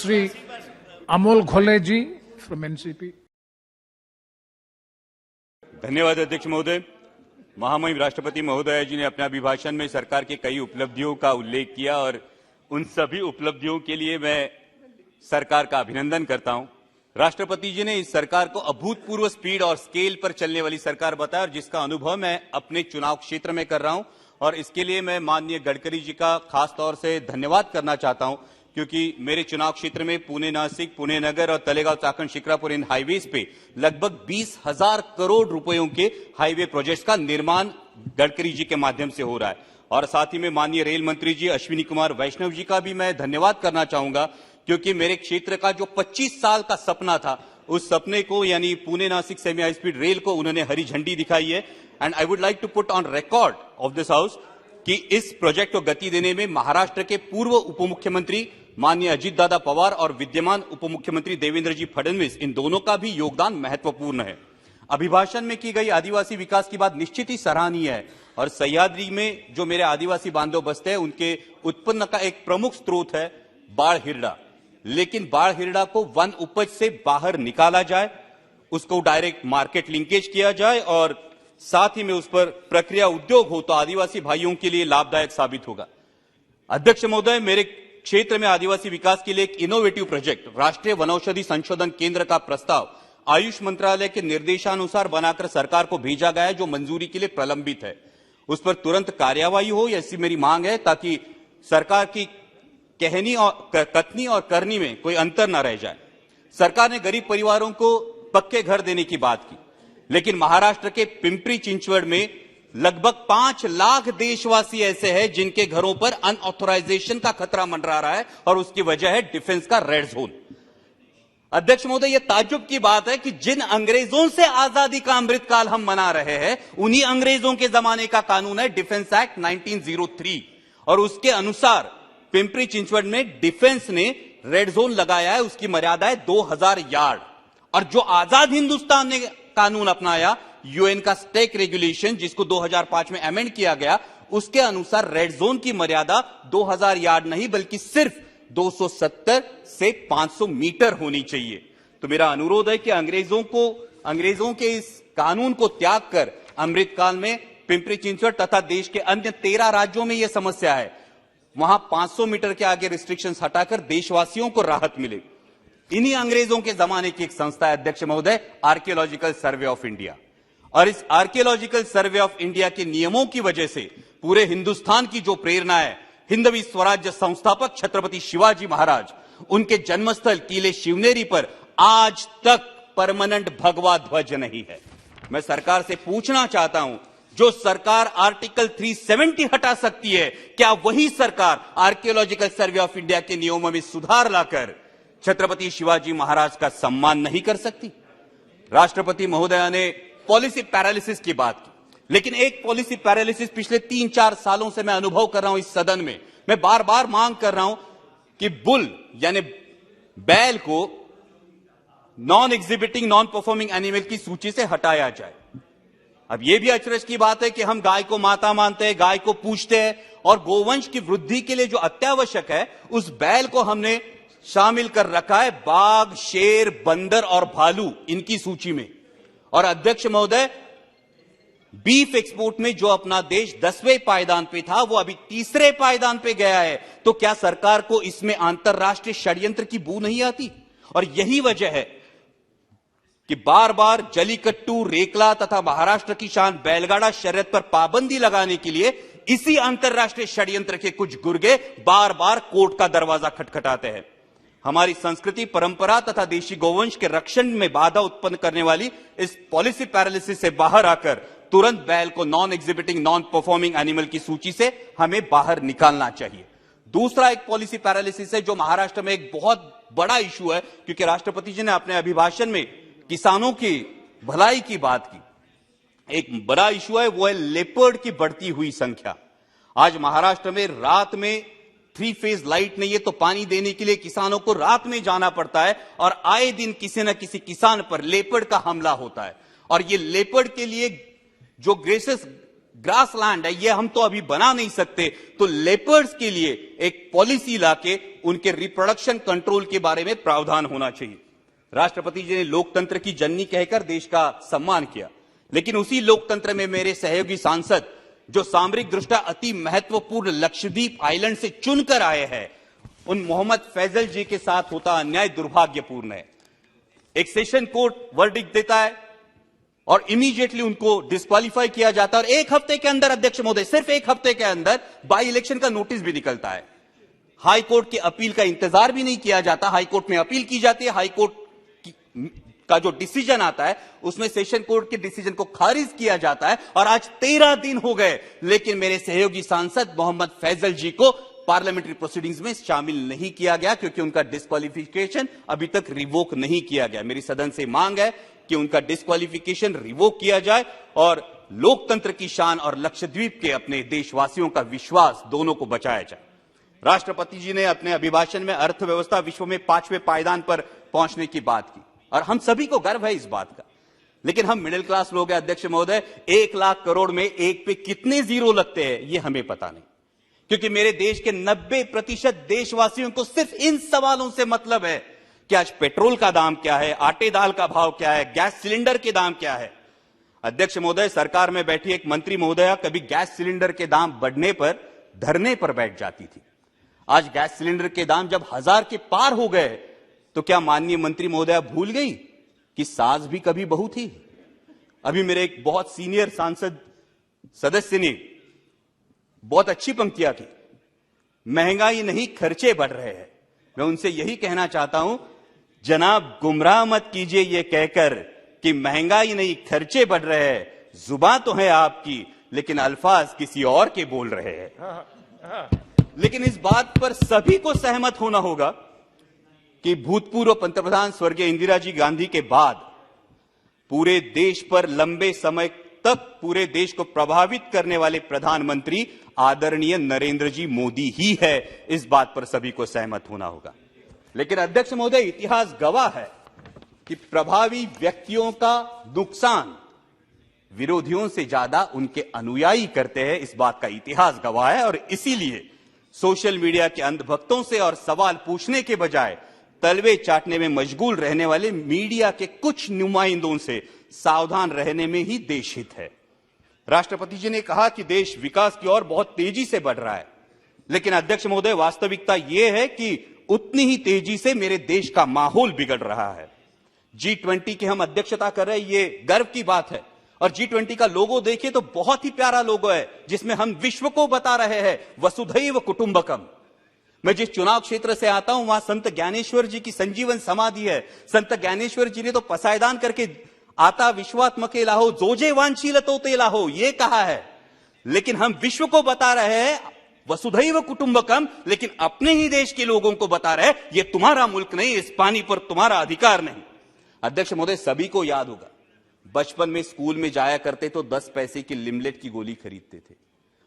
Shri Amol Ghole ji from NCP. धन्यवाद अध्यक्ष महोदय। महामहिम राष्ट्रपति महोदय जी ने अपने अभिभाषण में सरकार के कई उपलब्धियों का उल्लेख किया और उन सभी उपलब्धियों के लिए मैं सरकार का अभिनंदन करता हूं। राष्ट्रपति जी ने इस सरकार को अभूतपूर्व स्पीड और स्केल पर चलने वाली सरकार बताया और जिसका अनुभव मैं अपने चुनाव क्षेत्र में कर रहा हूं और इसके लिए मैं माननीय गडकरी जी का खास तौर से धन्यवाद करना चाहता हूं, क्योंकि मेरे चुनाव क्षेत्र में पुणे नासिक, पुणे नगर और तलेगांव चाकण शिक्रापुर इन हाईवेज पे लगभग 20,000 करोड़ रुपयों के हाईवे प्रोजेक्ट्स का निर्माण गडकरी जी के माध्यम से हो रहा है। और साथ ही में माननीय रेल मंत्री जी अश्विनी कुमार वैष्णव जी का भी मैं धन्यवाद करना चाहूंगा, क्योंकि मेरे क्षेत्र का जो 25 साल का सपना था उस सपने को यानी Pune Nashik semi high speed rail को उन्होंने हरी झंडी दिखाई है। And I would like to put on record of this house कि इस प्रोजेक्ट को गति देने में महाराष्ट्र के पूर्व उप मुख्यमंत्री माननीय अजीत दादा पवार और विद्यमान उप मुख्यमंत्री देवेंद्र जी फडणवीस इन दोनों का भी योगदान महत्वपूर्ण है। अभिभाषण में की गई आदिवासी विकास की बात निश्चित ही सराहनीय है और सह्याद्री में जो मेरे आदिवासी बांधव बसते हैं उनके उत्पन्न का एक प्रमुख स्रोत है बाढ़ हिरडा। लेकिन बाढ़ हिरडा को वन उपज से बाहर निकाला जाए, उसको डायरेक्ट मार्केट लिंकेज किया जाए और साथ ही में उस पर प्रक्रिया उद्योग हो तो आदिवासी भाइयों के लिए लाभदायक साबित होगा। अध्यक्ष महोदय, मेरे क्षेत्र में आदिवासी विकास के लिए एक इनोवेटिव प्रोजेक्ट राष्ट्रीय वनौषधि संशोधन केंद्र का प्रस्ताव आयुष मंत्रालय के निर्देशानुसार बनाकर सरकार को भेजा गया है, जो मंजूरी के लिए प्रलंबित है। उस पर तुरंत कार्यवाही हो, ऐसी मेरी मांग है, ताकि सरकार की कहनी और कथनी और करनी में कोई अंतर न रह जाए। सरकार ने गरीब परिवारों को पक्के घर देने की बात की, लेकिन महाराष्ट्र के पिंपरी चिंचवड़ में लगभग 5 लाख देशवासी ऐसे हैं जिनके घरों पर अनऑथराइजेशन का खतरा मंडरा रहा है और उसकी वजह है डिफेंस का रेड जोन। अध्यक्ष महोदय, यह ताज्जुब की बात है कि जिन अंग्रेजों से आजादी का अमृतकाल हम मना रहे हैं उन्हीं अंग्रेजों के जमाने का कानून है डिफेंस एक्ट 1903 और उसके अनुसार पिंपरी चिंचवड़ में डिफेंस ने रेड जोन लगाया है, उसकी मर्यादा है 2000 यार्ड। और जो आजाद हिंदुस्तान ने कानून अपनाया यूएन का स्टेक रेगुलेशन, जिसको 2005 में अमेंड किया गया, उसके अनुसार रेड जोन की मर्यादा 2000 यार्ड नहीं बल्कि सिर्फ 270 से 500 मीटर होनी चाहिए। तो मेरा अनुरोध है कि अंग्रेजों के इस कानून को त्याग कर अमृतकाल में पिंपरी चिंचवड़ तथा देश के अन्य 13 राज्यों में यह समस्या है, वहां 500 मीटर के आगे रिस्ट्रिक्शंस हटाकर देशवासियों को राहत मिले। इन्हीं अंग्रेजों के जमाने की एक संस्था है अध्यक्ष महोदय, आर्कियोलॉजिकल सर्वे ऑफ इंडिया, और इस आर्कियोलॉजिकल सर्वे ऑफ इंडिया के नियमों की वजह से पूरे हिंदुस्तान की जो प्रेरणा है, हिंदवी स्वराज्य संस्थापक छत्रपति शिवाजी महाराज, उनके जन्मस्थल किले शिवनेरी पर आज तक परमानेंट भगवा ध्वज नहीं है। मैं सरकार से पूछना चाहता हूं, जो सरकार आर्टिकल 370 हटा सकती है, क्या वही सरकार आर्कियोलॉजिकल सर्वे ऑफ इंडिया के नियमों में सुधार लाकर छत्रपति शिवाजी महाराज का सम्मान नहीं कर सकती? राष्ट्रपति महोदया ने पॉलिसी पैरालिसिस की बात की, लेकिन एक पॉलिसी पैरालिसिस पिछले 3-4 सालों से मैं अनुभव कर रहा हूं इस सदन में। मैं बार बार मांग कर रहा हूं कि बुल यानी बैल को non exhibiting non performing animal की सूची से हटाया जाए। अब यह भी अचरज की बात है कि हम गाय को माता मानते हैं, गाय को पूजते हैं और गोवंश की वृद्धि के लिए जो अत्यावश्यक है उस बैल को हमने शामिल कर रखा है बाघ, शेर, बंदर और भालू इनकी सूची में। और अध्यक्ष महोदय, बीफ एक्सपोर्ट में जो अपना देश 10वें पायदान पे था वो अभी 3रे पायदान पे गया है। तो क्या सरकार को इसमें अंतरराष्ट्रीय षड्यंत्र की बू नहीं आती? और यही वजह है कि बार बार जलीकट्टू, रेकला तथा महाराष्ट्र की शान बैलगाड़ा शर्यत पर पाबंदी लगाने के लिए इसी अंतरराष्ट्रीय षड्यंत्र के कुछ गुर्गे बार बार कोर्ट का दरवाजा खटखटाते हैं। हमारी संस्कृति, परंपरा तथा देशी गोवंश के रक्षण में बाधा उत्पन्न करने वाली इस पॉलिसी पैरालिसिस से बाहर आकर तुरंत बैल को non exhibiting non performing animal की सूची से हमें बाहर निकालना चाहिए। दूसरा एक पॉलिसी पैरालिसिस है जो महाराष्ट्र में एक बहुत बड़ा इशू है, क्योंकि राष्ट्रपति जी ने अपने अभिभाषण में किसानों की भलाई की बात की। एक बड़ा इशू है वो है लेपर्ड की बढ़ती हुई संख्या। आज महाराष्ट्र में रात में 3 फेज लाइट नहीं है तो पानी देने के लिए किसानों को रात में जाना पड़ता है और आए दिन किसी न किसी किसान पर लेपर्ड का हमला होता है। और ये लेपर्ड के लिए जो ग्रेसेस ग्रास लैंड है, ये हम तो अभी बना नहीं सकते, तो लेपर्ड्स के लिए एक पॉलिसी लाके उनके रिप्रोडक्शन कंट्रोल के बारे में प्रावधान होना चाहिए। राष्ट्रपति जी ने लोकतंत्र की जननी कहकर देश का सम्मान किया, लेकिन उसी लोकतंत्र में मेरे सहयोगी सांसद जो सामरिक दृष्टया अति महत्वपूर्ण लक्षद्वीप आइलैंड से चुनकर आए हैं, उन मोहम्मद फैजल जी के साथ होता अन्याय दुर्भाग्यपूर्ण है। एक सेशन कोर्ट वर्डिक्ट देता है और इमीडिएटली उनको डिस्क्वालीफाई किया जाता है, और एक हफ्ते के अंदर, अध्यक्ष महोदय, सिर्फ एक हफ्ते के अंदर बाई इलेक्शन का नोटिस भी निकलता है। हाई कोर्ट की अपील का इंतजार भी नहीं किया जाता, हाई कोर्ट में अपील की जाती है, हाई कोर्ट का जो डिसीजन आता है उसमें सेशन कोर्ट के डिसीजन को खारिज किया जाता है, और आज 13 दिन हो गए, लेकिन मेरे सहयोगी सांसद मोहम्मद फैजल जी को पार्लियामेंट्री प्रोसीडिंग्स में शामिल नहीं किया गया, क्योंकि उनका डिस्क्वालिफिकेशन अभी तक रिवोक नहीं किया गया। मेरी सदन से मांग है कि उनका डिस्क्वालिफिकेशन रिवोक किया जाए और लोकतंत्र की शान और लक्षद्वीप के अपने देशवासियों का विश्वास दोनों को बचाया जाए। राष्ट्रपति जी ने अपने अभिभाषण में अर्थव्यवस्था विश्व में 5वें पायदान पर पहुंचने की बात की, और हम सभी को गर्व है इस बात का, लेकिन हम मिडिल क्लास लोग हैं अध्यक्ष महोदय, 1 लाख करोड़ में एक पे कितने जीरो लगते हैं ये हमें पता नहीं, क्योंकि मेरे देश के 90% देशवासियों को सिर्फ इन सवालों से मतलब है कि आज पेट्रोल का दाम क्या है, आटे दाल का भाव क्या है, गैस सिलेंडर के दाम क्या है। अध्यक्ष महोदय, सरकार में बैठी एक मंत्री महोदया कभी गैस सिलेंडर के दाम बढ़ने पर धरने पर बैठ जाती थी। आज गैस सिलेंडर के दाम जब 1000 के पार हो गए, तो क्या माननीय मंत्री महोदया भूल गई कि सास भी कभी बहू थी? अभी मेरे एक बहुत सीनियर सांसद सदस्य ने बहुत अच्छी पंक्तियां की, महंगाई नहीं खर्चे बढ़ रहे हैं। मैं उनसे यही कहना चाहता हूं, जनाब गुमराह मत कीजिए ये कहकर कि महंगाई नहीं खर्चे बढ़ रहे हैं, जुबान तो है आपकी लेकिन अल्फाज किसी और के बोल रहे हैं। लेकिन इस बात पर सभी को सहमत होना होगा कि भूतपूर्व पंतप्रधान स्वर्गीय इंदिरा जी गांधी के बाद पूरे देश पर लंबे समय तक पूरे देश को प्रभावित करने वाले प्रधानमंत्री आदरणीय नरेंद्र जी मोदी ही है, इस बात पर सभी को सहमत होना होगा। लेकिन अध्यक्ष महोदय, इतिहास गवाह है कि प्रभावी व्यक्तियों का नुकसान विरोधियों से ज्यादा उनके अनुयायी करते हैं, इस बात का इतिहास गवाह है। और इसीलिए सोशल मीडिया के अंधभक्तों से और सवाल पूछने के बजाय तलवे चाटने में मशगूल रहने वाले मीडिया के कुछ नुमाइंदों से सावधान रहने में ही देश हित है। राष्ट्रपति जी ने कहा कि देश विकास की ओर बहुत तेजी से बढ़ रहा है, लेकिन अध्यक्ष महोदय, वास्तविकता यह है कि उतनी ही तेजी से मेरे देश का माहौल बिगड़ रहा है। G20 की हम अध्यक्षता कर रहे हैं, ये गर्व की बात है, और G20 का लोगो देखिए तो बहुत ही प्यारा लोगो है, जिसमें हम विश्व को बता रहे हैं वसुधैव कुटुंबकम। मैं जिस चुनाव क्षेत्र से आता हूं वहां संत ज्ञानेश्वर जी की संजीवन समाधि है। संत ज्ञानेश्वर जी ने तो पसायदान करके आता विश्वात्मके लाहो जोजे वांछीलतो ते लाहो ये कहा है, लेकिन हम विश्व को बता रहे हैं वसुधैव कुटुंबकम, लेकिन अपने ही देश के लोगों को बता रहे हैं ये तुम्हारा मुल्क नहीं, इस पानी पर तुम्हारा अधिकार नहीं। अध्यक्ष महोदय, सभी को याद होगा, बचपन में स्कूल में जाया करते तो 10 पैसे की लिमलेट की गोली खरीदते थे,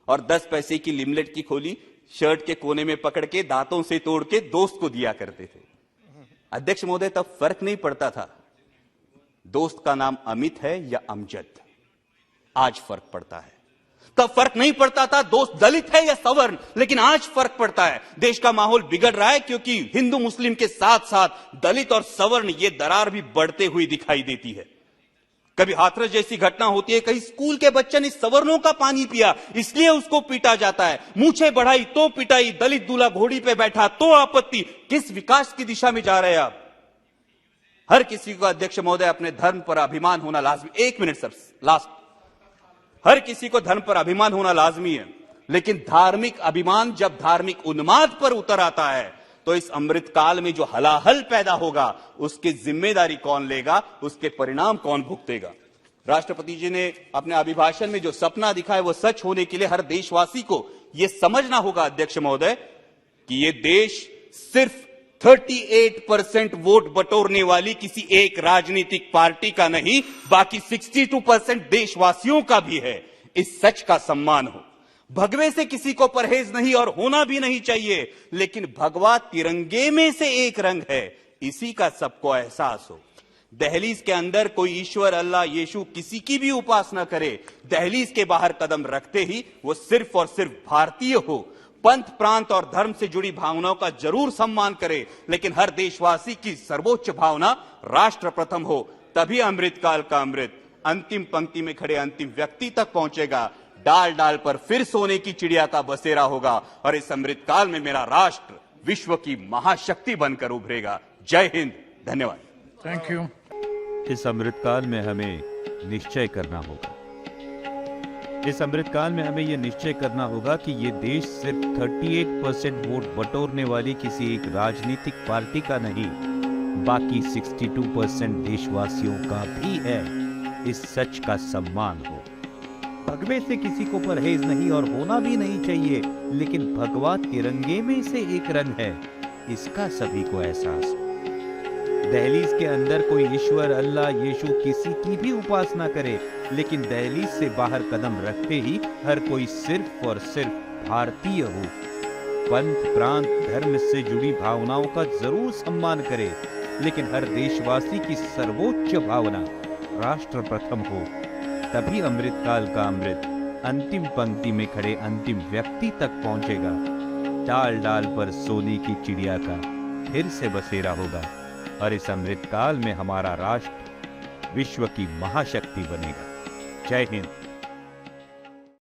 और 10 पैसे की लिमलेट की गोली शर्ट के कोने में पकड़ के दांतों से तोड़ के दोस्त को दिया करते थे। अध्यक्ष महोदय, तब फर्क नहीं पड़ता था दोस्त का नाम अमित है या अमजद, आज फर्क पड़ता है। तब फर्क नहीं पड़ता था दोस्त दलित है या सवर्ण, लेकिन आज फर्क पड़ता है। देश का माहौल बिगड़ रहा है क्योंकि हिंदू मुस्लिम के साथ साथ दलित और सवर्ण ये दरार भी बढ़ते हुई दिखाई देती है। कभी हाथरस जैसी घटना होती है, कहीं स्कूल के बच्चे ने सवर्णों का पानी पिया इसलिए उसको पीटा जाता है, मूछें बढ़ाई तो पिटाई, दलित दूल्हा घोड़ी पे बैठा तो आपत्ति। किस विकास की दिशा में जा रहे हैं आप? हर किसी को अध्यक्ष महोदय अपने धर्म पर अभिमान होना लाजमी। 1 मिनट सर, लास्ट। हर किसी को धर्म पर अभिमान होना लाजमी है, लेकिन धार्मिक अभिमान जब धार्मिक उन्माद पर उतर आता है तो इस अमृत काल में जो हलाहल पैदा होगा उसकी जिम्मेदारी कौन लेगा, उसके परिणाम कौन भुगतेगा? राष्ट्रपति जी ने अपने अभिभाषण में जो सपना दिखा है वो सच होने के लिए हर देशवासी को यह समझना होगा अध्यक्ष महोदय कि ये देश सिर्फ 38% वोट बटोरने वाली किसी एक राजनीतिक पार्टी का नहीं, बाकी 62% देशवासियों का भी है। इस सच का सम्मान हो। भगवे से किसी को परहेज नहीं और होना भी नहीं चाहिए, लेकिन भगवा तिरंगे में से एक रंग है, इसी का सबको एहसास हो। दहलीज के अंदर कोई ईश्वर, अल्लाह, यीशु किसी की भी उपासना करे, दहलीज के बाहर कदम रखते ही वो सिर्फ और सिर्फ भारतीय हो, पंथ, प्रांत और धर्म से जुड़ी भावनाओं का जरूर सम्मान करे, लेकिन हर देशवासी की सर्वोच्च भावना राष्ट्र प्रथम हो, तभी अमृतकाल का अमृत अंतिम पंक्ति में खड़े अंतिम व्यक्ति तक पहुंचेगा। डाल डाल पर फिर सोने की चिड़िया का बसेरा होगा और इस अमृतकाल में मेरा राष्ट्र विश्व की महाशक्ति बनकर उभरेगा। जय हिंद, धन्यवाद। Thank you. इस अमृतकाल में हमें निश्चय करना होगा, इस अमृतकाल में हमें यह निश्चय करना होगा कि ये देश सिर्फ 38% वोट बटोरने वाली किसी एक राजनीतिक पार्टी का नहीं, बाकी 62% देशवासियों का भी है। इस सच का सम्मान हो। भगवे से किसी को परहेज नहीं और होना भी नहीं चाहिए, लेकिन भगवा तिरंगे में से एक रंग है, इसका सभी को एहसास हो। दहलीज के अंदर कोई ईश्वर, अल्लाह, यीशु किसी की भी उपासना करे, लेकिन दहलीज से बाहर कदम रखते ही हर कोई सिर्फ और सिर्फ भारतीय हो, पंथ, प्रांत, धर्म से जुड़ी भावनाओं का जरूर सम्मान करे, लेकिन हर देशवासी की सर्वोच्च भावना राष्ट्र प्रथम हो, तभी अमृतकाल का अमृत अंतिम पंक्ति में खड़े अंतिम व्यक्ति तक पहुंचेगा। डाल डाल पर सोने की चिड़िया का फिर से बसेरा होगा और इस अमृतकाल में हमारा राष्ट्र विश्व की महाशक्ति बनेगा। जय हिंद।